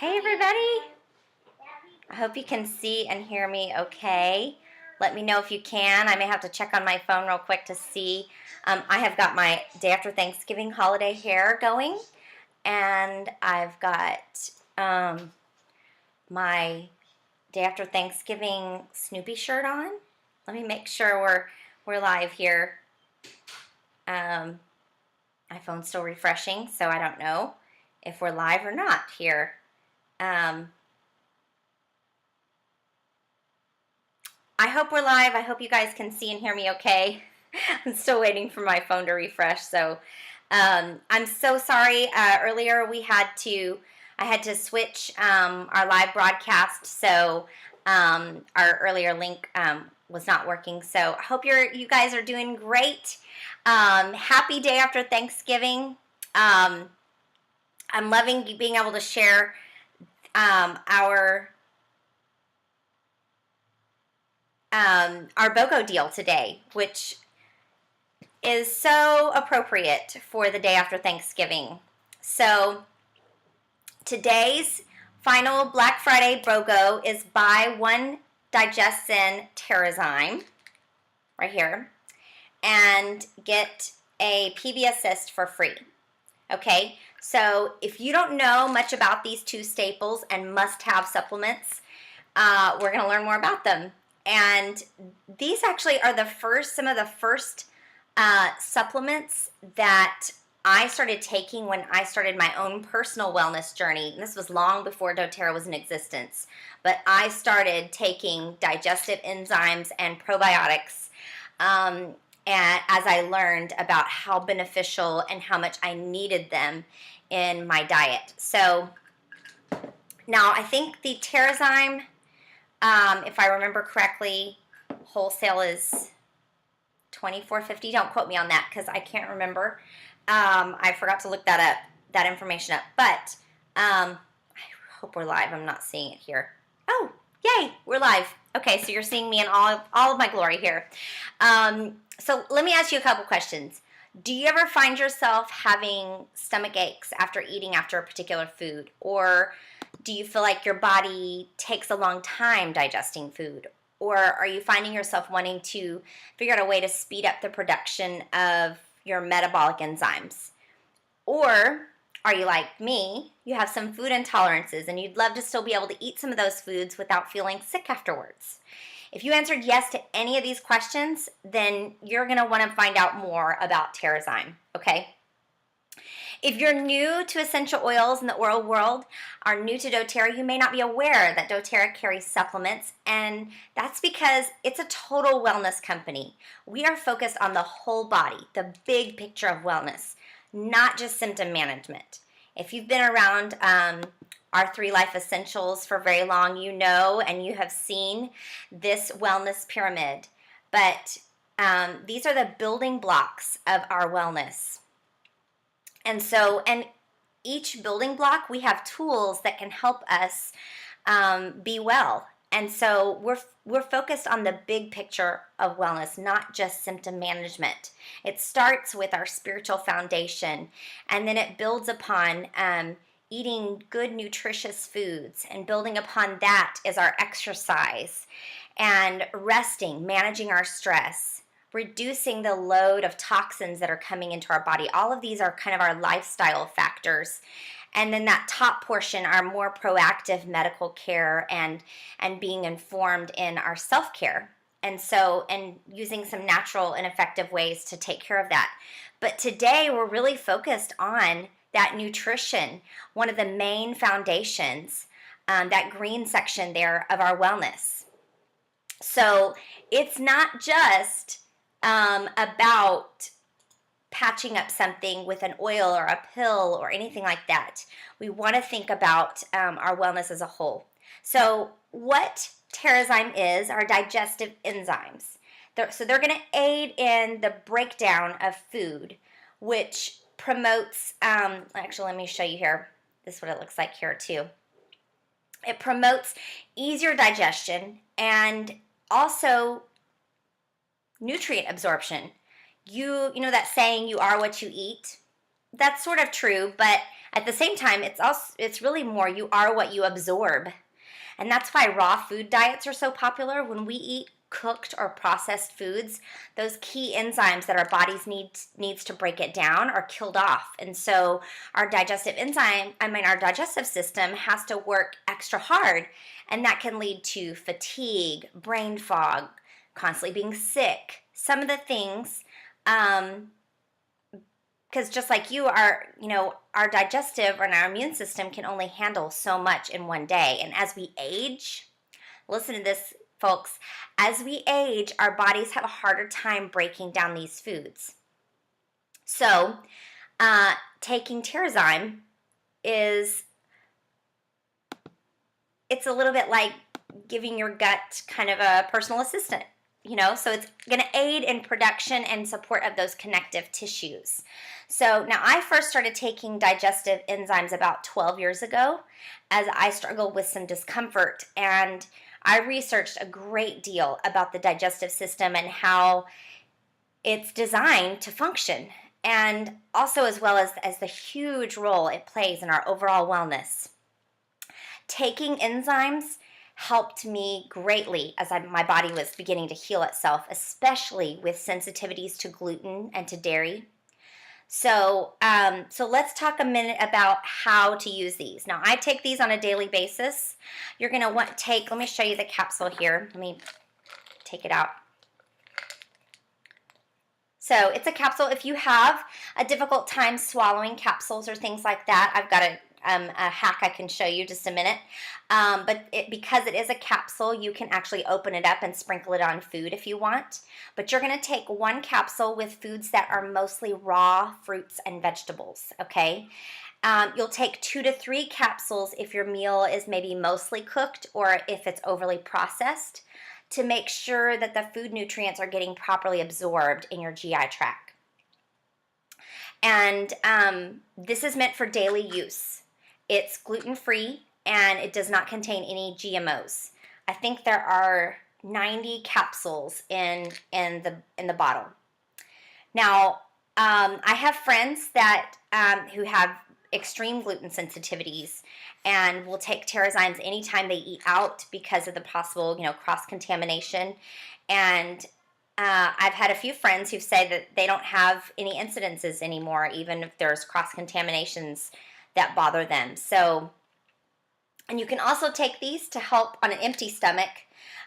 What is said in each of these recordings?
Hey everybody! I hope you can see and hear me okay. Let me know if you can. I may have to check on my phone real quick to see. I have got my day after Thanksgiving holiday hair going, and I've got my day after Thanksgiving Snoopy shirt on. Let me make sure we're live here. My phone's still refreshing, so I don't know if we're live or not here. I hope we're live. I hope you guys can see and hear me okay. I'm still waiting for my phone to refresh, so I'm so sorry. Earlier I had to switch our live broadcast, so our earlier link was not working. So I hope you guys are doing great. Happy day after Thanksgiving. I'm loving being able to share our BOGO deal today, which is so appropriate for the day after Thanksgiving. So today's final Black Friday BOGO is buy one digestin TerraZyme right here and get a PB Assist for free. Okay, so if you don't know much about these two staples and must-have supplements, we're going to learn more about them. And these actually are some of the first supplements that I started taking when I started my own personal wellness journey. And this was long before doTERRA was in existence. But I started taking digestive enzymes and probiotics and as I learned about how beneficial and how much I needed them in my diet. So now I think the TerraZyme, if I remember correctly, wholesale is $24.50. Don't quote me on that because I can't remember. I forgot to look that information up. But I hope we're live. I'm not seeing it here. Oh, yay, we're live. Okay, so you're seeing me in all of my glory here. So let me ask you a couple questions. Do you ever find yourself having stomach aches after eating after a particular food? Or do you feel like your body takes a long time digesting food? Or are you finding yourself wanting to figure out a way to speed up the production of your metabolic enzymes? Or are you like me, you have some food intolerances and you'd love to still be able to eat some of those foods without feeling sick afterwards? If you answered yes to any of these questions, then you're going to want to find out more about TerraZyme, okay? If you're new to essential oils in the oil world, are new to doTERRA, you may not be aware that doTERRA carries supplements, and that's because it's a total wellness company. We are focused on the whole body, the big picture of wellness, not just symptom management. If you've been around our 3 Life Essentials for very long, you know and you have seen this wellness pyramid. But these are the building blocks of our wellness. And each building block, we have tools that can help us be well. And so we're focused on the big picture of wellness, not just symptom management. It starts with our spiritual foundation, and then it builds upon eating good, nutritious foods, and building upon that is our exercise and resting, managing our stress, reducing the load of toxins that are coming into our body. All of these are kind of our lifestyle factors. And then that top portion are more proactive medical care and being informed in our self-care. And using some natural and effective ways to take care of that. But today we're really focused on that nutrition, one of the main foundations, that green section there of our wellness. So it's not just about patching up something with an oil or a pill or anything like that. We want to think about our wellness as a whole. So what TerraZyme are digestive enzymes. So they're going to aid in the breakdown of food, which promotes, actually let me show you here. This is what it looks like here too. It promotes easier digestion and also nutrient absorption. You know that saying, you are what you eat? That's sort of true, but At the same time, it's really more you are what you absorb. And that's why raw food diets are so popular. When we eat cooked or processed foods, those key enzymes that our bodies needs to break it down are killed off. And so our our digestive system has to work extra hard, and that can lead to fatigue, brain fog, constantly being sick. Some of the things, because just like our digestive and our immune system can only handle so much in one day. And as we age, listen to this, folks, as we age, our bodies have a harder time breaking down these foods. So, taking Terrazyme it's a little bit like giving your gut kind of a personal assistant. So it's going to aid in production and support of those connective tissues. So now I first started taking digestive enzymes about 12 years ago as I struggled with some discomfort, and I researched a great deal about the digestive system and how it's designed to function, and also as well as the huge role it plays in our overall wellness. Taking enzymes helped me greatly as my body was beginning to heal itself, especially with sensitivities to gluten and to dairy. So let's talk a minute about how to use these. Now, I take these on a daily basis. You're going to let me show you the capsule here. Let me take it out. So it's a capsule. If you have a difficult time swallowing capsules or things like that, I've got a hack I can show you just a minute. Because it is a capsule, you can actually open it up and sprinkle it on food if you want. But you're going to take one capsule with foods that are mostly raw fruits and vegetables, okay? You'll take 2 to 3 capsules if your meal is maybe mostly cooked or if it's overly processed, to make sure that the food nutrients are getting properly absorbed in your GI tract. And this is meant for daily use. It's gluten-free and it does not contain any GMOs. I think there are 90 capsules in the bottle. Now, I have friends that who have extreme gluten sensitivities and will take Terrazymes anytime they eat out because of the possible, cross-contamination. And I've had a few friends who've said that they don't have any incidences anymore, even if there's cross-contaminations that bother them. So, and you can also take these to help on an empty stomach,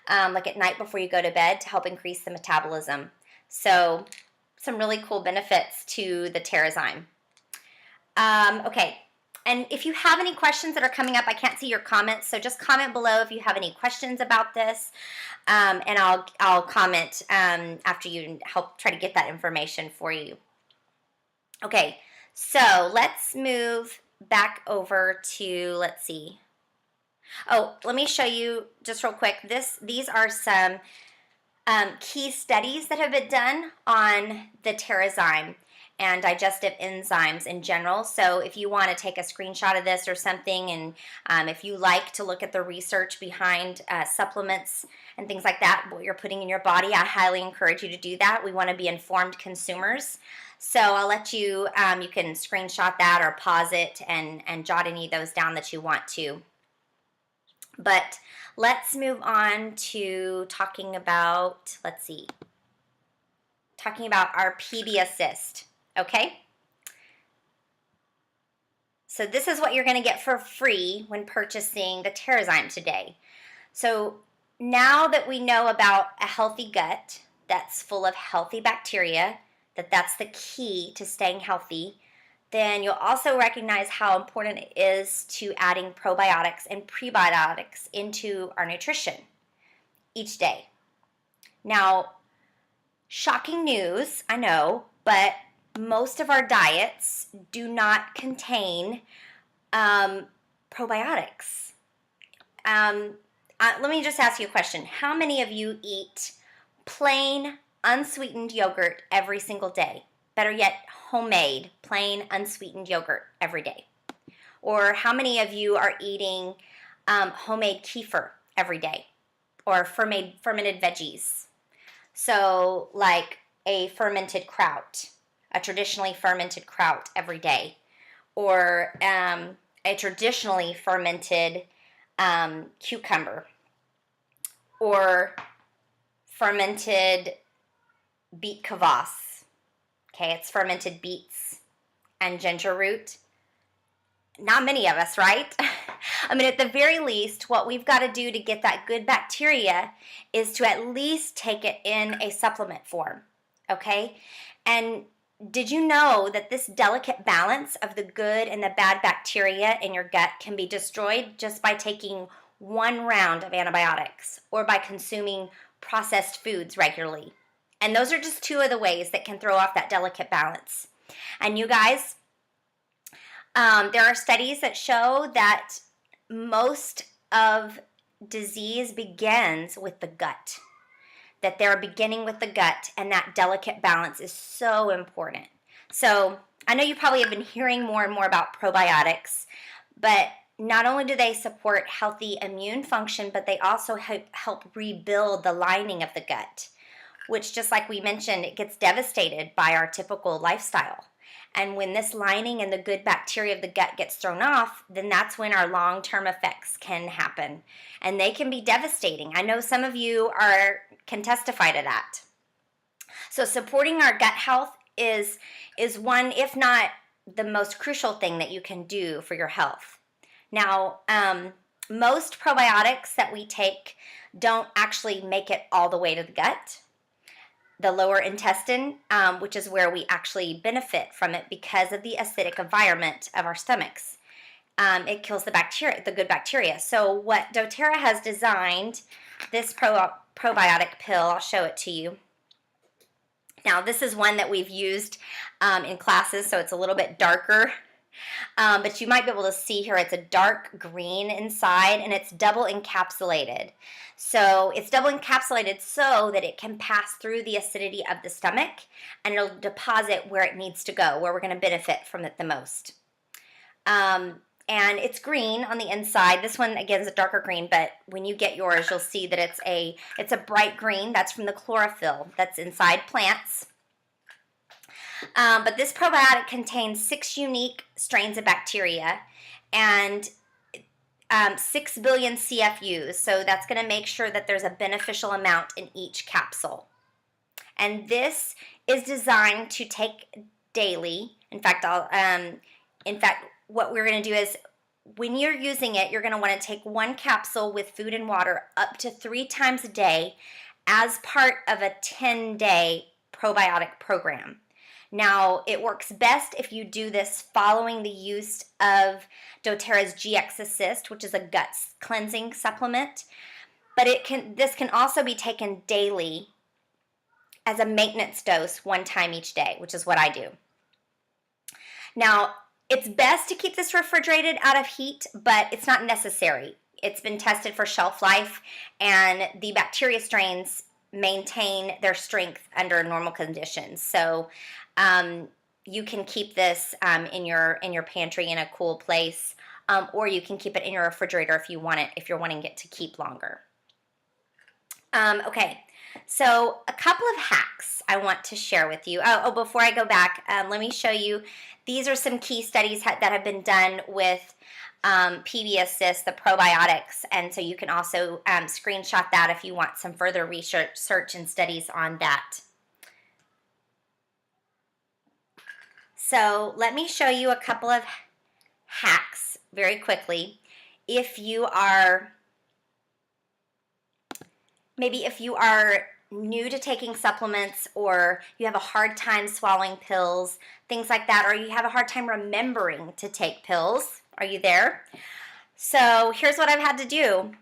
like at night before you go to bed, to help increase the metabolism. So, some really cool benefits to the Terrazyme. Okay, and if you have any questions that are coming up, I can't see your comments, so just comment below if you have any questions about this, and I'll comment after you help try to get that information for you. Okay, so let's move back over to, let's see. Oh, let me show you just real quick. These are some key studies that have been done on the Terrazyme and digestive enzymes in general. So if you want to take a screenshot of this or something, and if you like to look at the research behind supplements and things like that, what you're putting in your body, I highly encourage you to do that. We want to be informed consumers. So I'll let you, you can screenshot that or pause it and jot any of those down that you want to. But let's move on to talking about, talking about our PB Assist, okay? So this is what you're going to get for free when purchasing the Terrazyme today. So now that we know about a healthy gut that's full of healthy bacteria, that's the key to staying healthy, then you'll also recognize how important it is to adding probiotics and prebiotics into our nutrition each day. Now, shocking news, I know, but most of our diets do not contain probiotics. Let me just ask you a question. How many of you eat plain, unsweetened yogurt every single day? Better yet, homemade, plain, unsweetened yogurt every day. Or how many of you are eating homemade kefir every day? Or fermented veggies? So like a fermented kraut, a traditionally fermented kraut every day. or a traditionally fermented cucumber, or fermented beet kvass. Okay, it's fermented beets and ginger root. Not many of us, right? I mean, at the very least, what we've got to do to get that good bacteria is to at least take it in a supplement form, okay? And did you know that this delicate balance of the good and the bad bacteria in your gut can be destroyed just by taking one round of antibiotics or by consuming processed foods regularly? And those are just two of the ways that can throw off that delicate balance. And you guys, there are studies that show that most of disease begins with the gut, that they're beginning with the gut, and that delicate balance is so important. So I know you probably have been hearing more and more about probiotics, but not only do they support healthy immune function, but they also help rebuild the lining of the gut, which, just like we mentioned, it gets devastated by our typical lifestyle. And when this lining and the good bacteria of the gut gets thrown off, then that's when our long-term effects can happen. And they can be devastating. I know some of you can testify to that. So supporting our gut health is one, if not the most crucial thing that you can do for your health. Now, most probiotics that we take don't actually make it all the way to the gut, the lower intestine, which is where we actually benefit from it because of the acidic environment of our stomachs. It kills the bacteria, the good bacteria. So what doTERRA has designed, this probiotic pill, I'll show it to you. Now, this is one that we've used in classes, so it's a little bit darker. But you might be able to see here, it's a dark green inside, and it's double encapsulated. So it's double encapsulated so that it can pass through the acidity of the stomach, and it'll deposit where it needs to go, where we're going to benefit from it the most. And it's green on the inside. This one, again, is a darker green, but when you get yours, you'll see that it's a bright green. That's from the chlorophyll that's inside plants. But this probiotic contains 6 unique strains of bacteria and 6 billion CFUs. So that's going to make sure that there's a beneficial amount in each capsule. And this is designed to take daily. In fact, what we're going to do is, when you're using it, you're going to want to take 1 capsule with food and water up to 3 times a day as part of a 10-day probiotic program. Now, it works best if you do this following the use of doTERRA's GX Assist, which is a gut cleansing supplement. But this can also be taken daily as a maintenance dose 1 time each day, which is what I do. Now, it's best to keep this refrigerated out of heat, but it's not necessary. It's been tested for shelf life, and the bacteria strains maintain their strength under normal conditions. So you can keep this in your pantry in a cool place, or you can keep it in your refrigerator if you're wanting it to keep longer. Okay, so a couple of hacks I want to share with you. Before I go back, let me show you. These are some key studies that have been done with PB Assist, the probiotics, and so you can also screenshot that if you want some further research and studies on that. So let me show you a couple of hacks very quickly. If you are new to taking supplements, or you have a hard time swallowing pills, things like that, or you have a hard time remembering to take pills. Are you there? So here's what I've had to do.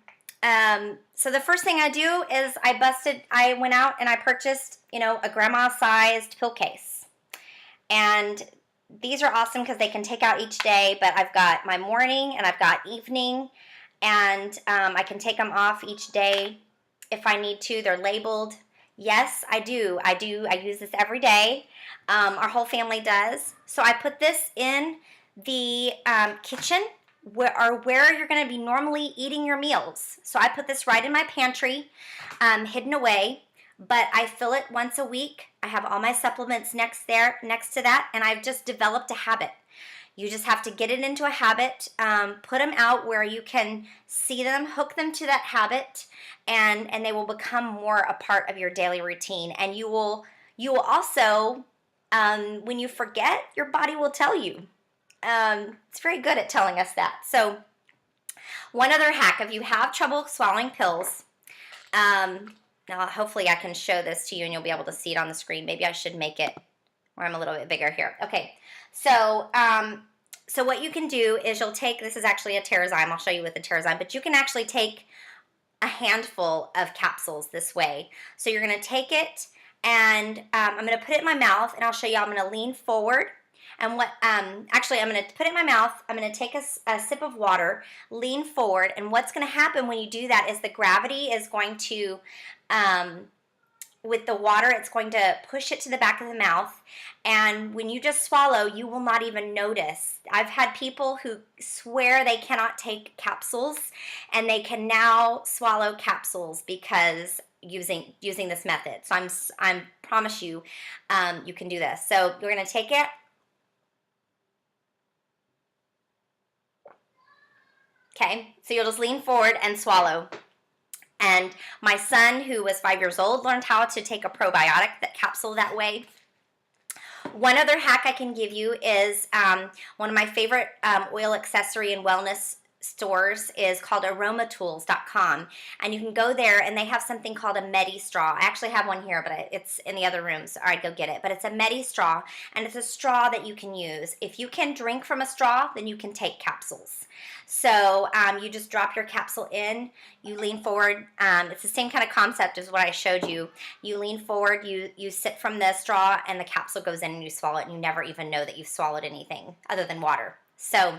So the first thing I do is I went out and I purchased, a grandma-sized pill case. And these are awesome because they can take out each day, but I've got my morning and I've got evening, and I can take them off each day if I need to. They're labeled. Yes, I do. I use this every day. Our whole family does. So I put this in the kitchen where you're going to be normally eating your meals. So I put this right in my pantry, hidden away, but I fill it once a week. I have all my supplements next to that, and I've just developed a habit. You just have to get it into a habit, put them out where you can see them, hook them to that habit, and they will become more a part of your daily routine. And you will also, when you forget, your body will tell you. It's very good at telling us that. So one other hack, if you have trouble swallowing pills, now hopefully I can show this to you and you'll be able to see it on the screen. Maybe I should make it where I'm a little bit bigger here. Okay, so so what you can do is you'll take, this is actually a Terrazyme, I'll show you with the Terrazyme, but you can actually take a handful of capsules this way. So you're going to take it and I'm going to put it in my mouth and I'll show you. I'm going to lean forward and actually I'm going to put it in my mouth. I'm going to take a sip of water, lean forward, and what's going to happen when you do that is the gravity is going to with the water, it's going to push it to the back of the mouth, and when you just swallow, you will not even notice. I've had people who swear they cannot take capsules, and they can now swallow capsules because using this method. So I promise you, you can do this. So you're going to take it. Okay, so you'll just lean forward and swallow. And my son, who was 5 years old, learned how to take a probiotic capsule that way. One other hack I can give you is one of my favorite oil accessory and wellness stores is called aromatools.com, and you can go there and they have something called a Medi straw. I actually have one here, but it's in the other room, so I'd go get it. But it's a Medi straw, and it's a straw that you can use. If you can drink from a straw, then you can take capsules. So you just drop your capsule in, you lean forward. It's the same kind of concept as what I showed you. You lean forward, you sip from the straw, and the capsule goes in and you swallow it, and you never even know that you've swallowed anything other than water. So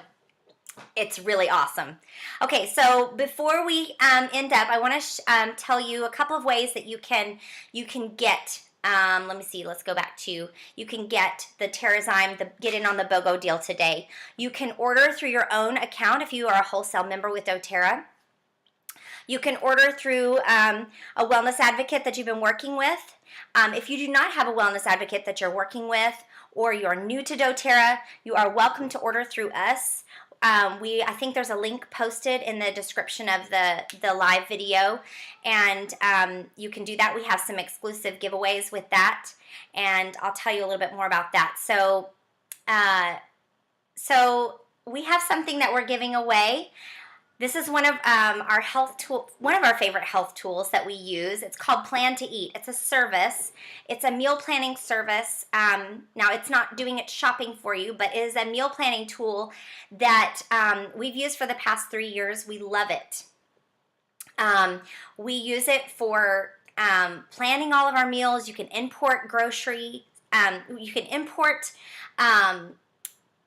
it's really awesome. Okay, so before we end up, I want to tell you a couple of ways that you can get. Let me see. Let's go back to, you can get the Terrazyme, get in on the BOGO deal today. You can order through your own account if you are a wholesale member with doTERRA. You can order through a wellness advocate that you've been working with. If you do not have a wellness advocate that you're working with, or you're new to doTERRA, you are welcome to order through us. I think there's a link posted in the description of the live video, and you can do that. We have some exclusive giveaways with that, and I'll tell you a little bit more about that. So, so we have something that we're giving away. This is one of one of our favorite health tools that we use. It's called Plan to Eat. It's a service. It's a meal planning service. Now, it's not doing its shopping for you, but it is a meal planning tool that we've used for the past 3 years. We love it. We use it for planning all of our meals. You can import grocery. You can import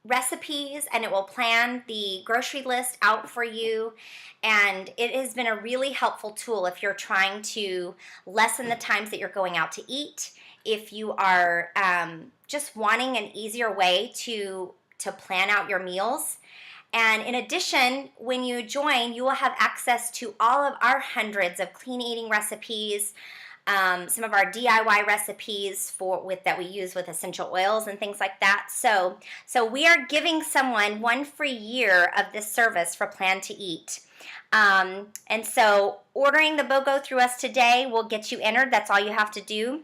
recipes, and it will plan the grocery list out for you, and it has been a really helpful tool if you're trying to lessen the times that you're going out to eat, if you are just wanting an easier way to plan out your meals. And in addition, when you join, you will have access to all of our hundreds of clean eating recipes, some of our DIY recipes that we use with essential oils and things like that. So we are giving someone 1 free year of this service for Plan to Eat. And so ordering the BOGO through us today will get you entered. That's all you have to do.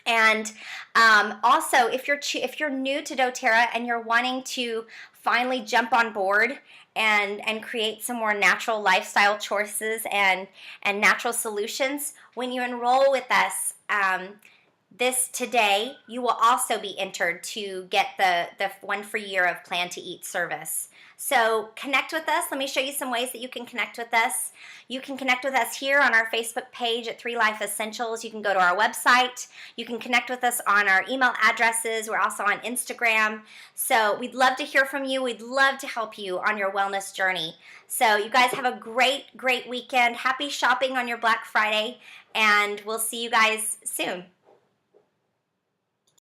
And also, if you're new to doTERRA and you're wanting to finally jump on board and create some more natural lifestyle choices and natural solutions, when you enroll with us this today, you will also be entered to get the 1 free year of Plan to Eat service. So connect with us. Let me show you some ways that you can connect with us. You can connect with us here on our Facebook page at 3 Life Essentials. You can go to our website. You can connect with us on our email addresses. We're also on Instagram. So we'd love to hear from you. We'd love to help you on your wellness journey. So you guys have a great, great weekend. Happy shopping on your Black Friday, and we'll see you guys soon.